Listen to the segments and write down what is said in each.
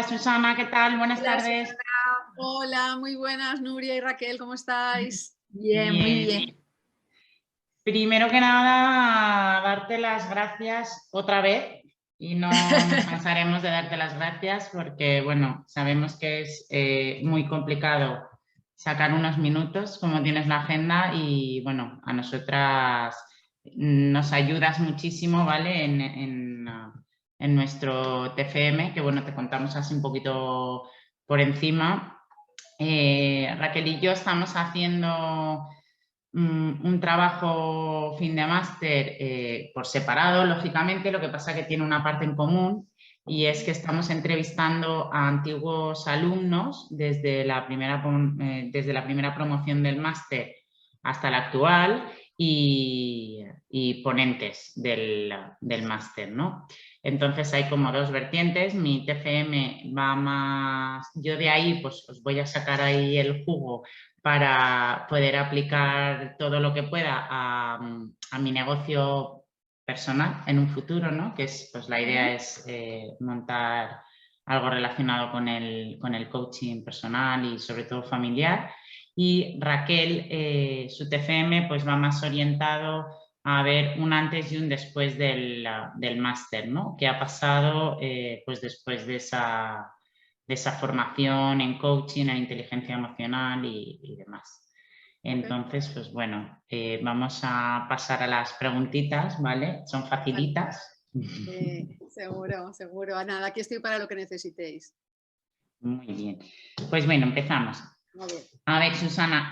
Susana, ¿qué tal? Buenas Hola, tardes. Susana. Hola, muy buenas, Nuria y Raquel, ¿cómo estáis? Bien, muy Bien. bien. Primero que nada, darte las gracias otra vez y no nos cansaremos de darte las gracias porque, bueno, sabemos que es muy complicado sacar unos minutos como tienes la agenda y, bueno, a nosotras nos ayudas muchísimo, ¿vale? En nuestro TFM, que, bueno, te contamos así un poquito por encima. Raquel y yo estamos haciendo un trabajo fin de máster por separado, lógicamente, lo que pasa que tiene una parte en común y es que estamos entrevistando a antiguos alumnos desde la primera promoción del máster hasta la actual y ponentes del máster, ¿no? Entonces hay como dos vertientes, mi TFM va más, yo de ahí pues os voy a sacar ahí el jugo para poder aplicar todo lo que pueda a mi negocio personal en un futuro, ¿no? Que es, pues la idea es montar algo relacionado con el coaching personal y sobre todo familiar. Y Raquel, su TFM, pues va más orientado a ver un antes y un después del máster, ¿no? ¿Qué ha pasado pues después de esa formación en coaching, en inteligencia emocional y demás? Entonces, pues bueno, vamos a pasar a las preguntitas, ¿vale? Son facilitas. Seguro, seguro. Nada, aquí estoy para lo que necesitéis. Muy bien. Pues bueno, empezamos. A ver. A ver, Susana,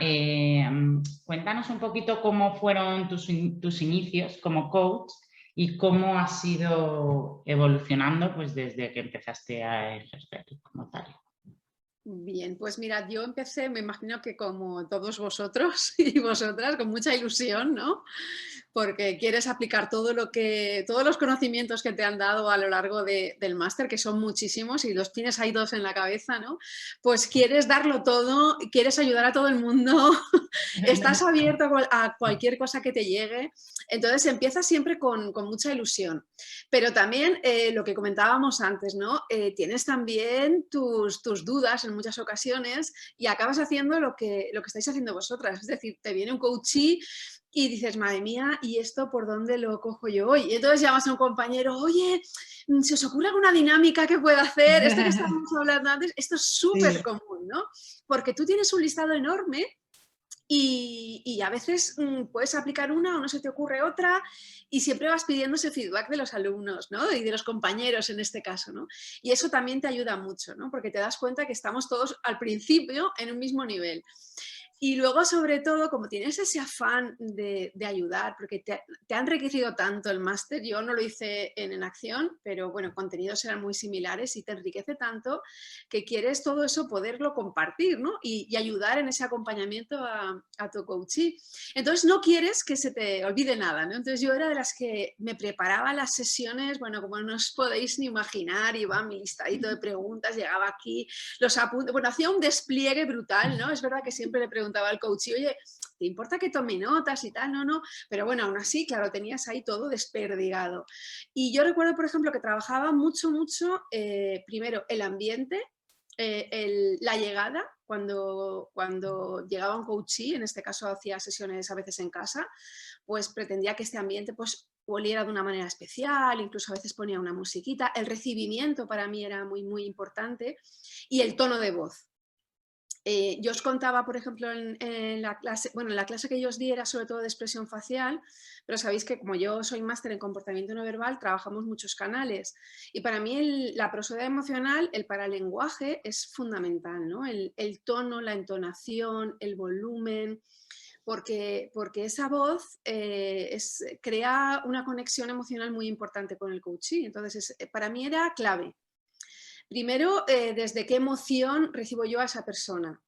cuéntanos un poquito cómo fueron tus inicios como coach y cómo has ido evolucionando pues, desde que empezaste a ejercer como tal. Bien, pues mirad, yo empecé, me imagino que como todos vosotros y vosotras, con mucha ilusión, ¿no? Porque quieres aplicar todo todos los conocimientos que te han dado a lo largo del máster, que son muchísimos y los tienes ahí dos en la cabeza, ¿no? Pues quieres darlo todo, quieres ayudar a todo el mundo, estás abierto a cualquier cosa que te llegue, entonces empiezas siempre con mucha ilusión. Pero también lo que comentábamos antes, ¿no? Tienes también tus dudas en muchas ocasiones y acabas haciendo lo que estáis haciendo vosotras, es decir, te viene un coachee y dices, madre mía, ¿y esto por dónde lo cojo yo hoy? Y entonces llamas a un compañero, oye, ¿se os ocurre alguna dinámica que pueda hacer? Esto que estábamos hablando antes, esto es súper común, ¿no? Porque tú tienes un listado enorme y a veces puedes aplicar una o no se te ocurre otra y siempre vas pidiendo ese feedback de los alumnos, ¿no? Y de los compañeros en este caso, ¿no? Y eso también te ayuda mucho, ¿no? Porque te das cuenta que estamos todos al principio en un mismo nivel. Y luego, sobre todo, como tienes ese afán de ayudar, porque te ha enriquecido tanto el máster, yo no lo hice en acción, pero bueno, contenidos eran muy similares y te enriquece tanto que quieres todo eso poderlo compartir, ¿no? Y ayudar en ese acompañamiento a tu coachee. Entonces no quieres que se te olvide nada, ¿no? Entonces yo era de las que me preparaba las sesiones, bueno, como no os podéis ni imaginar, iba mi listadito de preguntas, llegaba aquí, los apuntes, bueno, hacía un despliegue brutal, ¿no? Es verdad que siempre le preguntaba al coach, oye, ¿te importa que tome notas y tal? No, no, pero bueno, aún así, claro, tenías ahí todo desperdigado. Y yo recuerdo, por ejemplo, que trabajaba mucho, primero, el ambiente, la llegada, cuando llegaba un coachee, en este caso hacía sesiones a veces en casa, pues pretendía que este ambiente pues oliera de una manera especial, incluso a veces ponía una musiquita. El recibimiento para mí era muy, muy importante y el tono de voz. Yo os contaba, por ejemplo, en la clase, bueno, en la clase que yo os di era sobre todo de expresión facial, pero sabéis que como yo soy máster en comportamiento no verbal, trabajamos muchos canales. Y para mí la prosodia emocional, el paralenguaje es fundamental, ¿no? El tono, la entonación, el volumen, porque esa voz crea una conexión emocional muy importante con el coachee. Entonces, para mí era clave. Primero, desde qué emoción recibo yo a esa persona.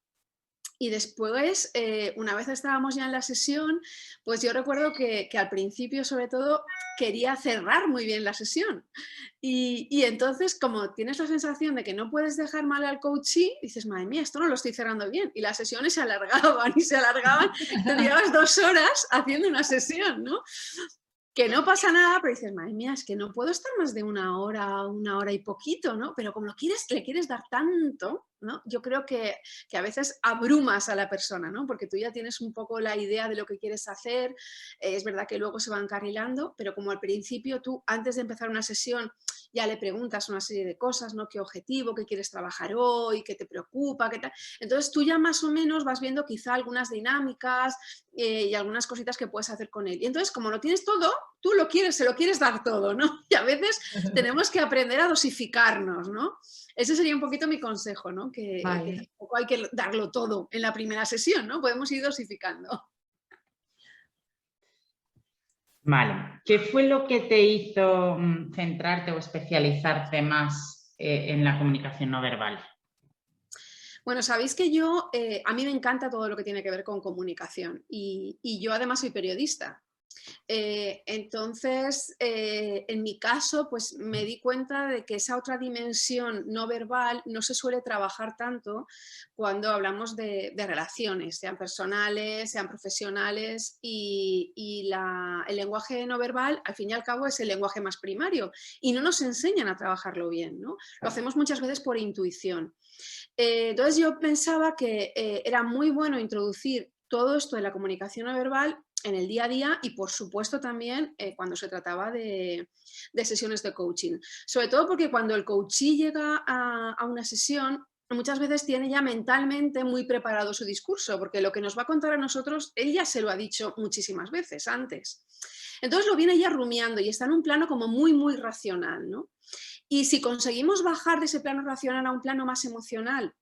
Y después, una vez estábamos ya en la sesión, pues yo recuerdo que al principio, sobre todo, quería cerrar muy bien la sesión. Y entonces, como tienes la sensación de que no puedes dejar mal al coachee, dices, madre mía, esto no lo estoy cerrando bien. Y las sesiones se alargaban y se alargaban. Te llevas 2 horas haciendo una sesión, ¿no? que no pasa nada, pero dices, madre mía, es que no puedo estar más de una hora y poquito, ¿no? Pero como le quieres dar tanto, ¿no? Yo creo que a veces abrumas a la persona, ¿no? Porque tú ya tienes un poco la idea de lo que quieres hacer, es verdad que luego se va encarrilando, pero como al principio tú, antes de empezar una sesión, ya le preguntas una serie de cosas, ¿no? ¿Qué objetivo, qué quieres trabajar hoy, qué te preocupa, qué tal? Entonces tú ya más o menos vas viendo quizá algunas dinámicas y algunas cositas que puedes hacer con él. Y entonces, como lo tienes todo, tú se lo quieres dar todo, ¿no? Y a veces tenemos que aprender a dosificarnos, ¿no? Ese sería un poquito mi consejo, ¿no? Que tampoco hay que darlo todo en la primera sesión, ¿no? Podemos ir dosificando. Vale. ¿Qué fue lo que te hizo centrarte o especializarte más en la comunicación no verbal? Bueno, sabéis que a mí me encanta todo lo que tiene que ver con comunicación y yo además soy periodista. Entonces, en mi caso, pues me di cuenta de que esa otra dimensión no verbal no se suele trabajar tanto cuando hablamos de relaciones, sean personales, sean profesionales, y el lenguaje no verbal, al fin y al cabo, es el lenguaje más primario y no nos enseñan a trabajarlo bien, ¿no? Lo hacemos muchas veces por intuición. Entonces yo pensaba que era muy bueno introducir todo esto de la comunicación no verbal en el día a día y, por supuesto, también cuando se trataba de sesiones de coaching. Sobre todo porque cuando el coachee llega a una sesión, muchas veces tiene ya mentalmente muy preparado su discurso, porque lo que nos va a contar a nosotros, él ya se lo ha dicho muchísimas veces antes. Entonces lo viene ya rumiando y está en un plano como muy, muy racional, ¿no? Y si conseguimos bajar de ese plano racional a un plano más emocional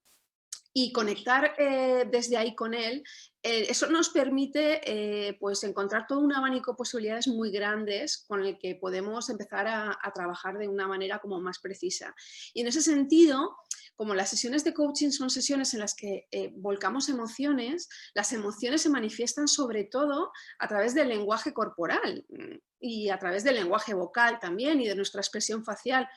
y conectar desde ahí con él, eso nos permite pues encontrar todo un abanico de posibilidades muy grandes con el que podemos empezar a trabajar de una manera como más precisa. Y en ese sentido, como las sesiones de coaching son sesiones en las que volcamos emociones, las emociones se manifiestan sobre todo a través del lenguaje corporal y a través del lenguaje vocal también y de nuestra expresión facial.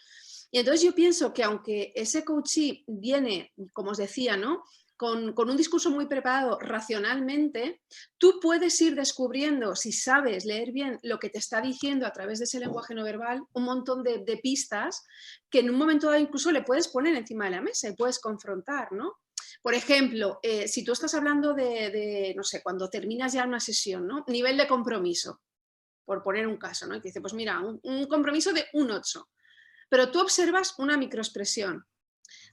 Y entonces yo pienso que aunque ese coachee viene, como os decía, ¿no? Con un discurso muy preparado racionalmente, tú puedes ir descubriendo, si sabes leer bien lo que te está diciendo a través de ese lenguaje no verbal, un montón de pistas que en un momento dado incluso le puedes poner encima de la mesa y puedes confrontar, ¿no? Por ejemplo, si tú estás hablando no sé, cuando terminas ya una sesión, ¿no? Nivel de compromiso, por poner un caso, ¿no? Y te dice, pues mira, un compromiso de un 8. Pero tú observas una microexpresión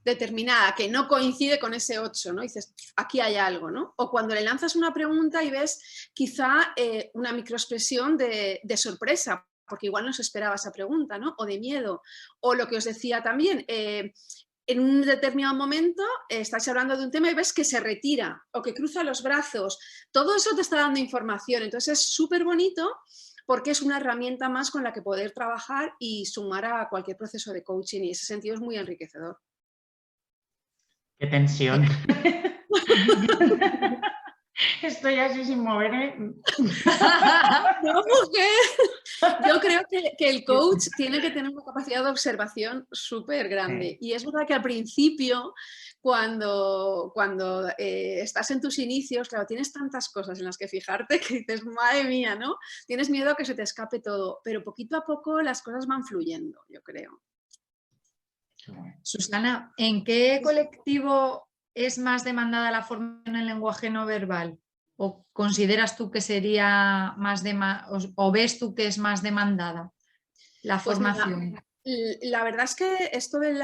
determinada que no coincide con ese 8, ¿no? Y dices, aquí hay algo, ¿no? O cuando le lanzas una pregunta y ves quizá una microexpresión de sorpresa, porque igual no se esperaba esa pregunta, ¿no? O de miedo. O lo que os decía también, en un determinado momento estáis hablando de un tema y ves que se retira o que cruza los brazos. Todo eso te está dando información. Entonces es súper bonito porque es una herramienta más con la que poder trabajar y sumar a cualquier proceso de coaching, y ese sentido es muy enriquecedor. ¡Qué tensión! Estoy así sin moverme. No, mujer. Yo creo que el coach tiene que tener una capacidad de observación súper grande. Y es verdad que al principio, cuando estás en tus inicios, claro, tienes tantas cosas en las que fijarte que dices, madre mía, ¿no? Tienes miedo a que se te escape todo, pero poquito a poco las cosas van fluyendo, yo creo. Susana, ¿en qué colectivo es más demandada la formación en lenguaje no verbal? ¿O consideras tú que sería o ves tú que es más demandada la formación? Pues mira, la verdad es que esto del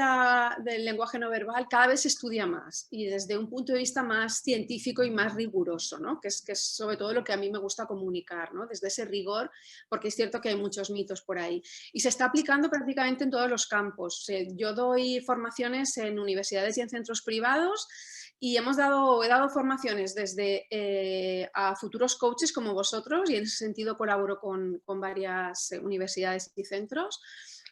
lenguaje no verbal cada vez se estudia más y desde un punto de vista más científico y más riguroso, ¿no? Que es sobre todo lo que a mí me gusta comunicar, ¿no? Desde ese rigor, porque es cierto que hay muchos mitos por ahí. Y se está aplicando prácticamente en todos los campos. Yo doy formaciones en universidades y en centros privados y he dado formaciones desde a futuros coaches como vosotros, y en ese sentido colaboro con varias universidades y centros.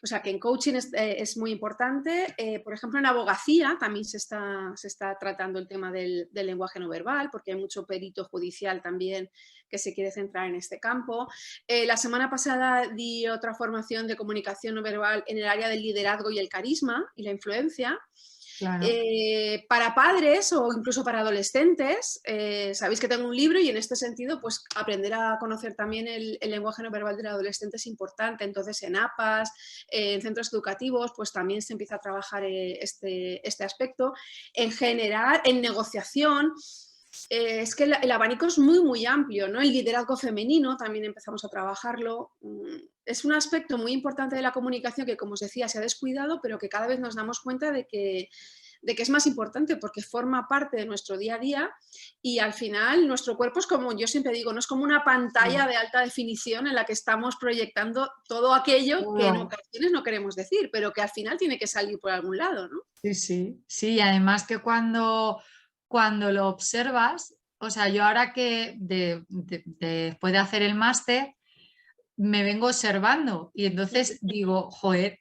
O sea que en coaching es muy importante. Por ejemplo, en abogacía también se está tratando el tema del lenguaje no verbal, porque hay mucho perito judicial también que se quiere centrar en este campo. La semana pasada di otra formación de comunicación no verbal en el área del liderazgo y el carisma y la influencia. Claro. Para padres o incluso para adolescentes, sabéis que tengo un libro y en este sentido, pues aprender a conocer también el lenguaje no verbal del adolescente es importante. Entonces, en APAS, en centros educativos, pues también se empieza a trabajar este aspecto. En general, en negociación, es que el abanico es muy, muy amplio, ¿no? El liderazgo femenino también empezamos a trabajarlo. Es un aspecto muy importante de la comunicación que, como os decía, se ha descuidado, pero que cada vez nos damos cuenta de que es más importante porque forma parte de nuestro día a día y al final nuestro cuerpo es como, yo siempre digo, no es como una pantalla de alta definición en la que estamos proyectando todo aquello que en ocasiones no queremos decir, pero que al final tiene que salir por algún lado, ¿no? Sí, sí, sí, y además que cuando lo observas, o sea, yo ahora que después de hacer el máster, me vengo observando y entonces digo, joder,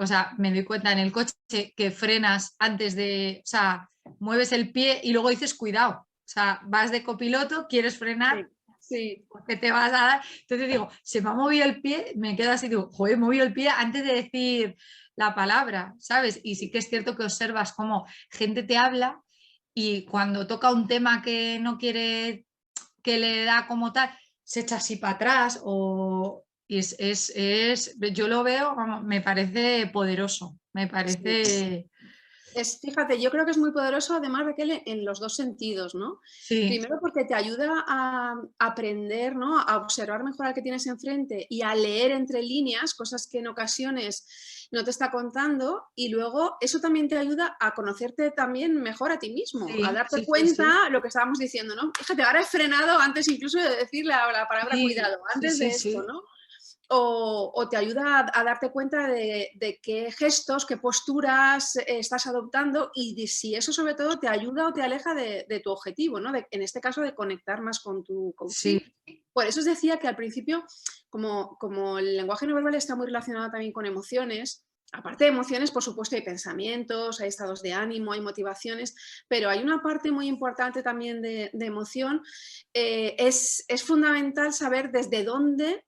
o sea, me doy cuenta en el coche que frenas antes de, o sea, mueves el pie y luego dices cuidado, o sea, vas de copiloto, quieres frenar, sí. porque te vas a dar, entonces digo, se me ha movido el pie, me quedo así, digo, joder, he movido el pie antes de decir la palabra, ¿sabes? Y sí que es cierto que observas cómo gente te habla y cuando toca un tema que no quiere, que le da como tal, se echa así para atrás y yo lo veo, vamos, me parece poderoso, me parece... Fíjate, yo creo que es muy poderoso, además, Raquel, en los dos sentidos, ¿no? Sí. Primero porque te ayuda a aprender, ¿no? A observar mejor al que tienes enfrente y a leer entre líneas cosas que en ocasiones no te está contando, y luego eso también te ayuda a conocerte también mejor a ti mismo, a darte cuenta lo que estábamos diciendo, ¿no? Fíjate, ahora he frenado antes incluso de decir la palabra cuidado, antes de esto, ¿no? O te ayuda a darte cuenta de qué gestos, qué posturas estás adoptando y de si eso sobre todo te ayuda o te aleja de tu objetivo, ¿no? En este caso de conectar más con tu coaching. Sí. Por eso os decía que al principio, como el lenguaje no verbal está muy relacionado también con emociones, aparte de emociones, por supuesto, hay pensamientos, hay estados de ánimo, hay motivaciones, pero hay una parte muy importante también de emoción. Es fundamental saber desde dónde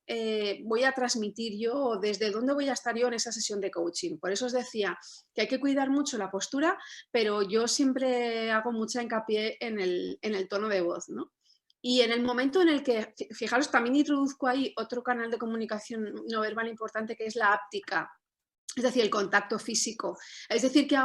voy a transmitir yo o desde dónde voy a estar yo en esa sesión de coaching. Por eso os decía que hay que cuidar mucho la postura, pero yo siempre hago mucha hincapié en el tono de voz, ¿no? Y en el momento en el que, fijaros, también introduzco ahí otro canal de comunicación no verbal importante que es la áptica. Es decir, el contacto físico. Es decir, que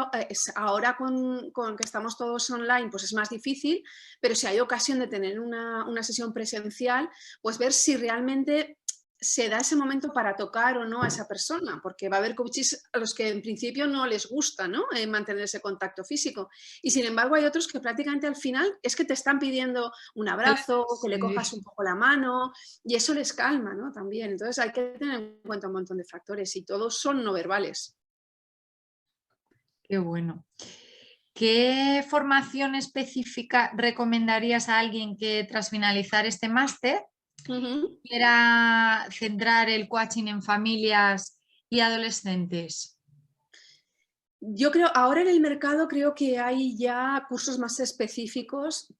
ahora con que estamos todos online, pues es más difícil, pero si hay ocasión de tener una sesión presencial, pues ver si realmente se da ese momento para tocar o no a esa persona, porque va a haber coaches a los que en principio no les gusta, ¿no? Mantener ese contacto físico. Y sin embargo hay otros que prácticamente al final es que te están pidiendo un abrazo, que le cojas un poco la mano, y eso les calma, ¿no? También. Entonces hay que tener en cuenta un montón de factores y todos son no verbales. Qué bueno. ¿Qué formación específica recomendarías a alguien que tras finalizar este máster quiera centrar el coaching en familias y adolescentes? Yo creo, ahora en el mercado creo que hay ya cursos más específicos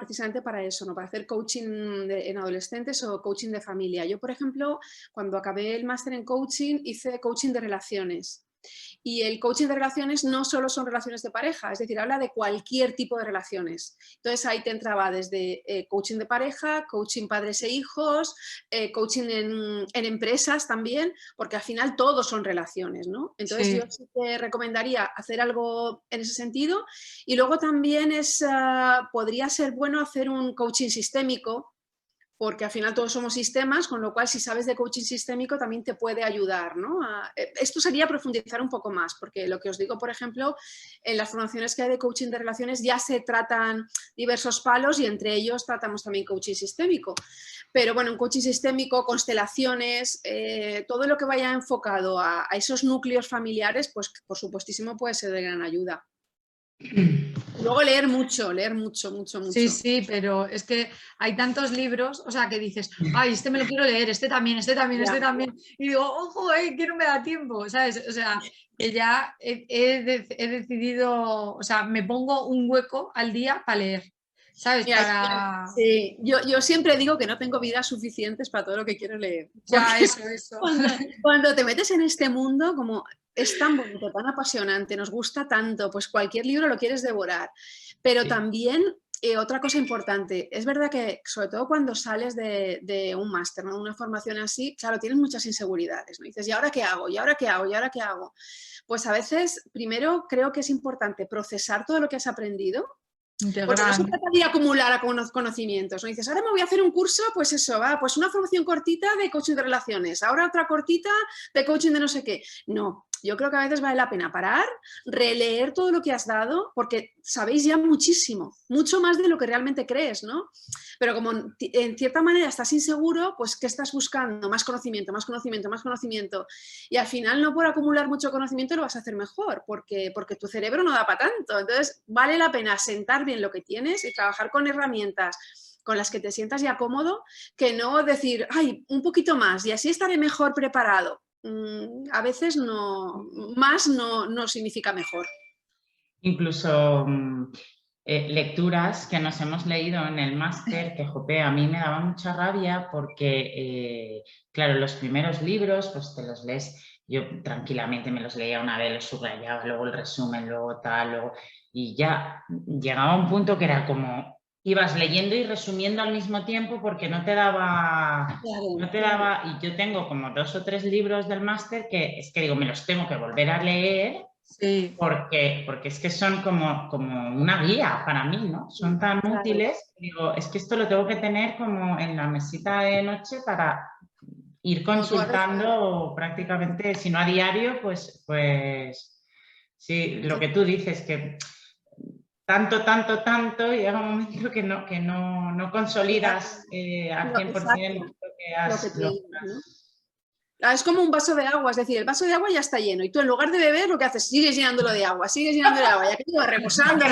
precisamente para eso, ¿no? Para hacer coaching en adolescentes o coaching de familia. Yo, por ejemplo, cuando acabé el máster en coaching, hice coaching de relaciones. Y el coaching de relaciones no solo son relaciones de pareja, es decir, habla de cualquier tipo de relaciones. Entonces ahí te entraba desde coaching de pareja, coaching padres e hijos, coaching en empresas también, porque al final todos son relaciones, ¿no? Entonces yo sí te recomendaría hacer algo en ese sentido. Y luego también podría ser bueno hacer un coaching sistémico, porque al final todos somos sistemas, con lo cual si sabes de coaching sistémico también te puede ayudar, ¿no? Esto sería profundizar un poco más, porque lo que os digo, por ejemplo, en las formaciones que hay de coaching de relaciones ya se tratan diversos palos y entre ellos tratamos también coaching sistémico. Pero bueno, en coaching sistémico, constelaciones, todo lo que vaya enfocado a esos núcleos familiares, pues por supuestísimo puede ser de gran ayuda. Luego leer mucho. Sí, sí, pero es que hay tantos libros, o sea, que dices, ay, este me lo quiero leer, este también. Y digo, ojo, que no me da tiempo, ¿sabes? O sea, que ya he decidido, o sea, me pongo un hueco al día para leer, ¿sabes? Sí, yo siempre digo que no tengo vidas suficientes para todo lo que quiero leer. Ya, eso. Cuando te metes en este mundo, como es tan bonito, tan apasionante, nos gusta tanto, pues cualquier libro lo quieres devorar. Pero Sí. también, otra cosa importante, es verdad que sobre todo cuando sales de un máster, ¿no? Una formación así, claro, tienes muchas inseguridades, ¿no? Dices, ¿y ahora qué hago? ¿Y ahora qué hago? ¿Y ahora qué hago? Pues a veces, primero, creo que es importante procesar todo lo que has aprendido, porque no se Integral. trata de acumular conocimientos, ¿no? Dices, ahora me voy a hacer un curso, pues eso, va, pues una formación cortita de coaching de relaciones, ahora otra cortita de coaching de no sé qué. No, yo creo que a veces vale la pena parar, releer todo lo que has dado, porque sabéis ya muchísimo, mucho más de lo que realmente crees, ¿no? Pero como en cierta manera estás inseguro, pues ¿qué estás buscando? Más conocimiento, más conocimiento, más conocimiento. Y al final no por acumular mucho conocimiento lo vas a hacer mejor, porque tu cerebro no da para tanto. Entonces vale la pena sentar bien lo que tienes y trabajar con herramientas con las que te sientas ya cómodo, que no decir, ay, un poquito más y así estaré mejor preparado. A veces más no significa mejor. Incluso lecturas que nos hemos leído en el máster, que jope, a mí me daba mucha rabia porque, claro, los primeros libros, pues te los lees, yo tranquilamente me los leía una vez, los subrayaba, luego el resumen, luego tal, luego, y ya llegaba un punto que era como, ibas leyendo y resumiendo al mismo tiempo porque no te daba, y yo tengo como 2 o 3 libros del máster que es que digo, me los tengo que volver a leer. Sí. Porque es que son como una guía para mí, ¿no? Son tan útiles, digo, es que esto lo tengo que tener como en la mesita de noche para ir consultando prácticamente, si no a diario, pues sí, lo que tú dices, que tanto, y llega un momento que no consolidas al 100% lo que lo que has... te digo, ¿no? Es como un vaso de agua, es decir, el vaso de agua ya está lleno y tú en lugar de beber lo que haces, sigues llenándolo de agua, ya que vas reposando.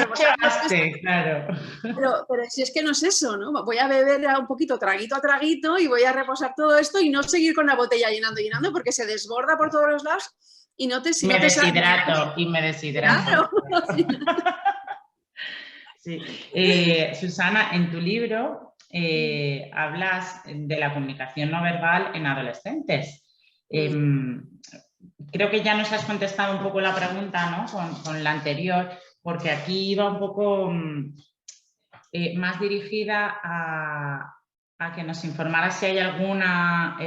Claro. Pero si es que no es eso, ¿no? Voy a beber un poquito, traguito a traguito, y voy a reposar todo esto y no seguir con la botella llenando porque se desborda por todos los lados y no te Me deshidrato. Claro. Sí. Susana, en tu libro hablas de la comunicación no verbal en adolescentes. Creo que ya nos has contestado un poco la pregunta, ¿no? Con la anterior, porque aquí iba un poco más dirigida a que nos informara si hay alguna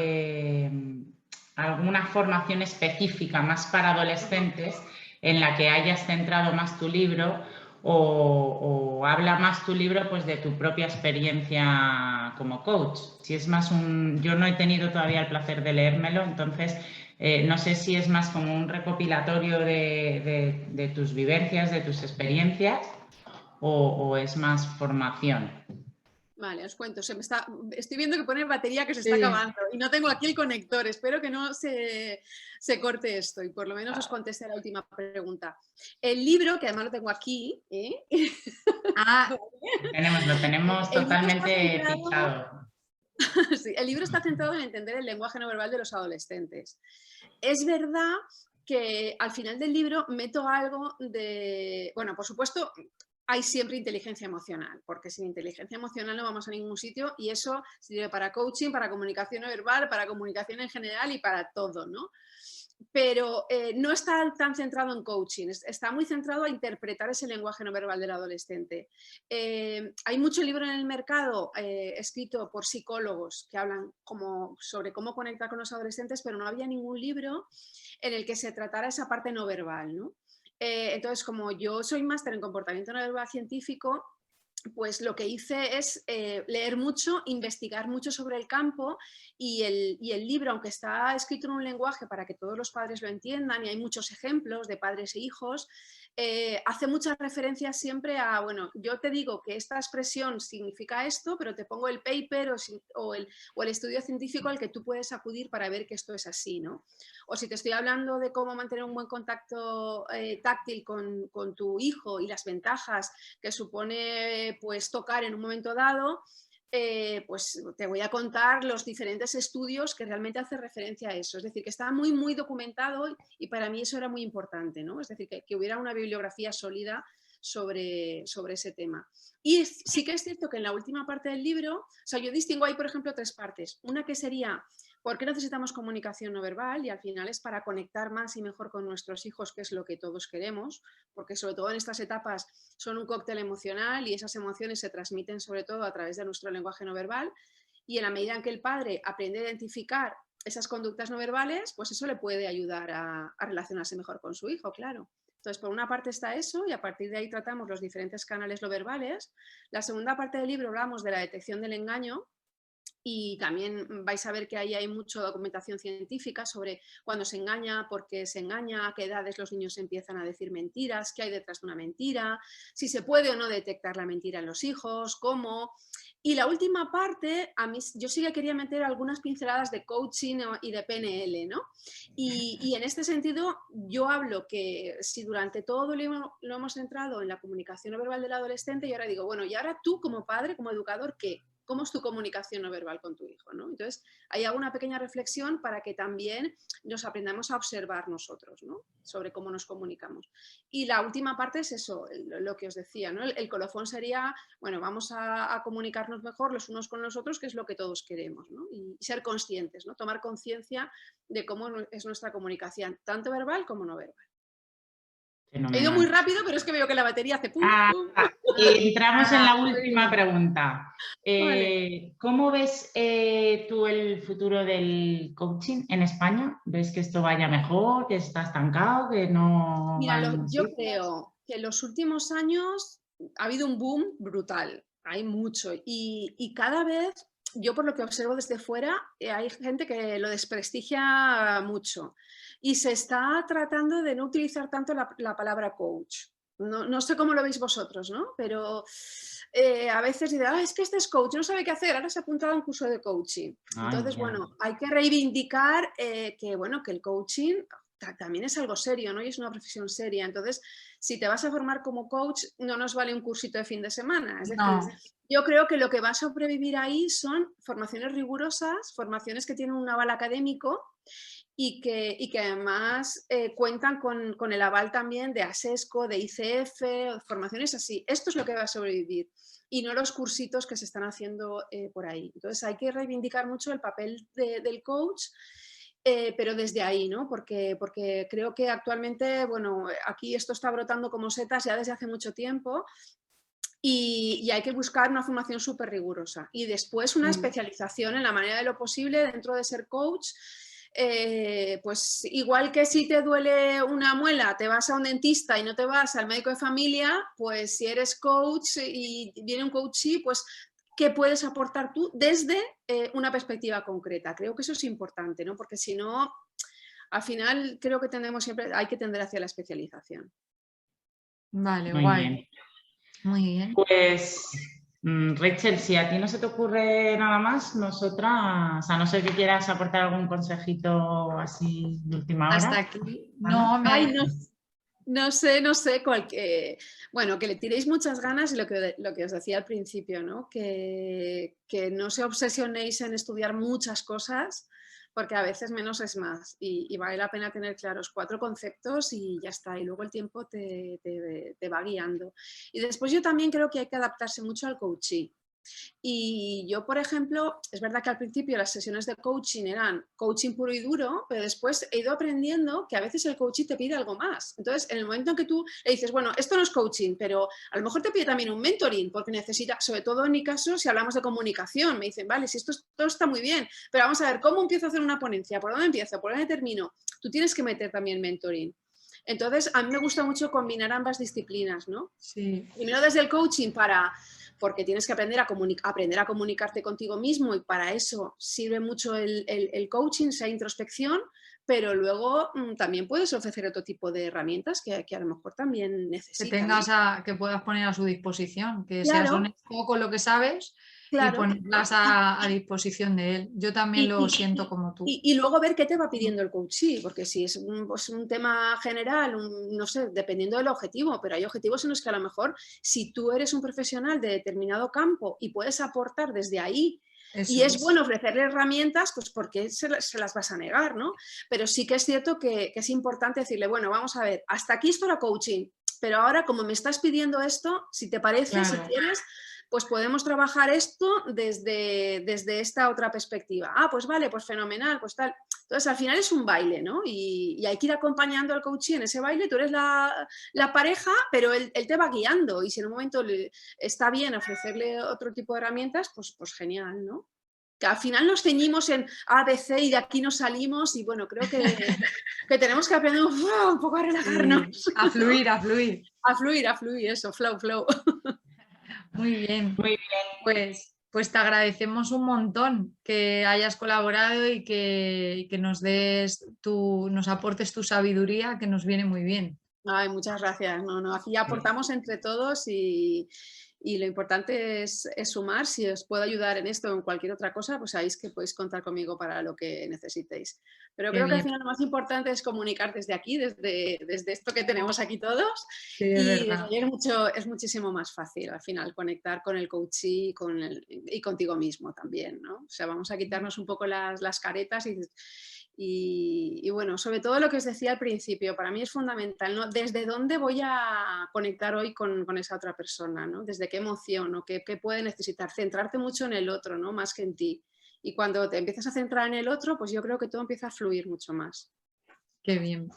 formación específica más para adolescentes en la que hayas centrado más tu libro o habla más tu libro pues de tu propia experiencia como coach. Si es más yo no he tenido todavía el placer de leérmelo, entonces no sé si es más como un recopilatorio de tus vivencias, de tus experiencias o es más formación. Vale, os cuento. Estoy viendo que pone batería que se está acabando y no tengo aquí el conector. Espero que no se corte esto y por lo menos os conteste la última pregunta. El libro, que además lo tengo aquí, lo tenemos totalmente fichado. Sí, el libro está centrado en entender el lenguaje no verbal de los adolescentes. Es verdad que al final del libro meto algo de... Bueno, por supuesto, hay siempre inteligencia emocional, porque sin inteligencia emocional no vamos a ningún sitio y eso sirve para coaching, para comunicación no verbal, para comunicación en general y para todo, ¿no? Pero no está tan centrado en coaching, está muy centrado a interpretar ese lenguaje no verbal del adolescente. Hay mucho libro en el mercado escrito por psicólogos que hablan sobre cómo conectar con los adolescentes, pero no había ningún libro en el que se tratara esa parte no verbal, ¿no? Entonces, como yo soy máster en comportamiento no verbal científico, pues lo que hice es leer mucho, investigar mucho sobre el campo y el libro, aunque está escrito en un lenguaje para que todos los padres lo entiendan y hay muchos ejemplos de padres e hijos, hace muchas referencias siempre a, bueno, yo te digo que esta expresión significa esto, pero te pongo el paper o el estudio científico al que tú puedes acudir para ver que esto es así, ¿no? O si te estoy hablando de cómo mantener un buen contacto táctil con tu hijo y las ventajas que supone pues tocar en un momento dado, pues te voy a contar los diferentes estudios que realmente hacen referencia a eso. Es decir, que está muy, muy documentado y para mí eso era muy importante, ¿no? Es decir, que hubiera una bibliografía sólida sobre ese tema. Y sí que es cierto que en la última parte del libro, o sea, yo distingo ahí, por ejemplo, 3 partes. Una que sería ¿Por qué necesitamos comunicación no verbal? Y al final es para conectar más y mejor con nuestros hijos, que es lo que todos queremos, porque sobre todo en estas etapas son un cóctel emocional y esas emociones se transmiten sobre todo a través de nuestro lenguaje no verbal. Y en la medida en que el padre aprende a identificar esas conductas no verbales, pues eso le puede ayudar a relacionarse mejor con su hijo, claro. Entonces, por una parte está eso y a partir de ahí tratamos los diferentes canales no verbales. La segunda parte del libro hablamos de la detección del engaño. Y también vais a ver que ahí hay mucha documentación científica sobre cuándo se engaña, por qué se engaña, a qué edades los niños empiezan a decir mentiras, qué hay detrás de una mentira, si se puede o no detectar la mentira en los hijos, cómo. Y la última parte, yo sí que quería meter algunas pinceladas de coaching y de PNL, ¿no? Y en este sentido, yo hablo que si durante todo lo hemos centrado en la comunicación no verbal del adolescente, y ahora digo, bueno, y ahora tú como padre, como educador, ¿qué? ¿Cómo es tu comunicación no verbal con tu hijo, ¿no? Entonces, ahí hago una pequeña reflexión para que también nos aprendamos a observar nosotros, ¿no? Sobre cómo nos comunicamos. Y la última parte es eso, lo que os decía, ¿no? El colofón sería, bueno, vamos a comunicarnos mejor los unos con los otros, que es lo que todos queremos, ¿no? Y ser conscientes, ¿no? Tomar conciencia de cómo es nuestra comunicación, tanto verbal como no verbal. He ido muy Fenomenal. rápido, pero es que veo que la batería hace pum, pum. Entramos en la última pregunta. Vale. ¿Cómo ves tú el futuro del coaching en España? ¿Ves que esto vaya mejor, que está estancado, que no va a Mira, ningún yo sitio? creo que en los últimos años ha habido un boom brutal, hay mucho y cada vez, yo por lo que observo desde fuera, hay gente que lo desprestigia mucho y se está tratando de no utilizar tanto la palabra coach. No sé cómo lo veis vosotros, ¿no? Pero a veces dicen, es que este es coach, no sabe qué hacer, ahora se ha apuntado a un curso de coaching. Ay, Entonces, ya. bueno, hay que reivindicar bueno, que el coaching también es algo serio, ¿no? Y es una profesión seria. Entonces, si te vas a formar como coach, no nos vale un cursito de fin de semana. Es decir, No, yo creo que lo que va a sobrevivir ahí son formaciones rigurosas, formaciones que tienen un aval académico y que además cuentan con el aval también de ASESCO, de ICF, formaciones así. Esto es lo que va a sobrevivir y no los cursitos que se están haciendo por ahí. Entonces hay que reivindicar mucho el papel del coach, pero desde ahí, ¿no? Porque creo que actualmente, bueno, aquí esto está brotando como setas ya desde hace mucho tiempo y hay que buscar una formación súper rigurosa. Y después una especialización en la manera de lo posible dentro de ser coach. Pues igual que si te duele una muela, te vas a un dentista y no te vas al médico de familia, pues si eres coach y viene un coachee, pues ¿qué puedes aportar tú desde una perspectiva concreta? Creo que eso es importante, ¿no? Porque si no, al final creo que hay que tender hacia la especialización. vale, Muy guay. bien. Muy bien. Pues, Rachel, si a ti no se te ocurre nada más, nosotras, a no ser que quieras aportar algún consejito así de última hora. Hasta aquí. Ana. No, Ay, no sé, bueno, que le tiréis muchas ganas y lo que os decía al principio, ¿no? Que no se obsesionéis en estudiar muchas cosas, porque a veces menos es más y vale la pena tener claros 4 conceptos y ya está, y luego el tiempo te va guiando. Y después yo también creo que hay que adaptarse mucho al coaching. Y yo, por ejemplo, es verdad que al principio las sesiones de coaching eran coaching puro y duro, pero después he ido aprendiendo que a veces el coaching te pide algo más. Entonces, en el momento en que tú le dices, bueno, esto no es coaching, pero a lo mejor te pide también un mentoring, porque necesita, sobre todo en mi caso, si hablamos de comunicación, me dicen, vale, si todo está muy bien, pero vamos a ver, ¿cómo empiezo a hacer una ponencia? ¿Por dónde empiezo? ¿Por dónde termino? Tú tienes que meter también mentoring. Entonces, a mí me gusta mucho combinar ambas disciplinas, ¿no? sí. Primero desde el coaching porque tienes que aprender a comunicarte contigo mismo y para eso sirve mucho el coaching, esa introspección, pero luego también puedes ofrecer otro tipo de herramientas que a lo mejor también Que necesitan. tengas que puedas poner a su disposición, que seas Claro, honesto con lo que sabes y claro. ponerlas a disposición de él. Yo también lo siento como tú. Y luego ver qué te va pidiendo el coachee, porque si es pues un tema general, no sé, dependiendo del objetivo, pero hay objetivos en los que a lo mejor si tú eres un profesional de determinado campo y puedes aportar desde ahí y Eso es bueno ofrecerle herramientas, pues ¿por qué se las vas a negar, no? Pero sí que es cierto que es importante decirle, bueno, vamos a ver, hasta aquí esto era coaching, pero ahora como me estás pidiendo esto, si te parece, si claro. quieres, pues podemos trabajar esto desde esta otra perspectiva. Ah, pues vale, pues fenomenal, pues tal. Entonces, al final es un baile, ¿no? Y hay que ir acompañando al coachee en ese baile. Tú eres la pareja, pero él te va guiando. Y si en un momento está bien ofrecerle otro tipo de herramientas, pues genial, ¿no? Que al final nos ceñimos en A, B, C y de aquí nos salimos. Y bueno, creo que tenemos que aprender un poco a relajarnos. Sí, a fluir, a fluir. A fluir, eso, flow. Muy bien. Muy bien. Pues te agradecemos un montón que hayas colaborado y que nos aportes tu sabiduría, que nos viene muy bien. Ay, muchas gracias. No, aquí ya aportamos entre todos y lo importante es sumar. Si os puedo ayudar en esto o en cualquier otra cosa, pues sabéis que podéis contar conmigo para lo que necesitéis. Pero creo que al final lo más importante es comunicar desde aquí, desde esto que tenemos aquí todos. Sí, es y verdad. es muchísimo más fácil al final conectar con el coachee y contigo mismo también, ¿no? O sea, vamos a quitarnos un poco las caretas y bueno, sobre todo lo que os decía al principio, para mí es fundamental, ¿no? ¿Desde dónde voy a conectar hoy con esa otra persona, ¿no? ¿Desde qué emoción o qué puede necesitar? Centrarte mucho en el otro, ¿no? Más que en ti. Y cuando te empiezas a centrar en el otro, pues yo creo que todo empieza a fluir mucho más. Qué bien.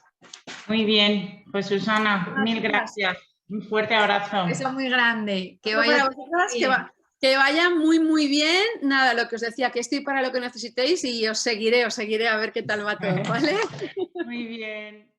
Muy bien, pues Susana, mil gracias. Un fuerte abrazo. Un beso muy grande. Que Para vaya vosotras, que vaya muy bien. Nada, lo que os decía, que estoy para lo que necesitéis y os seguiré a ver qué tal va todo, ¿vale? Muy bien.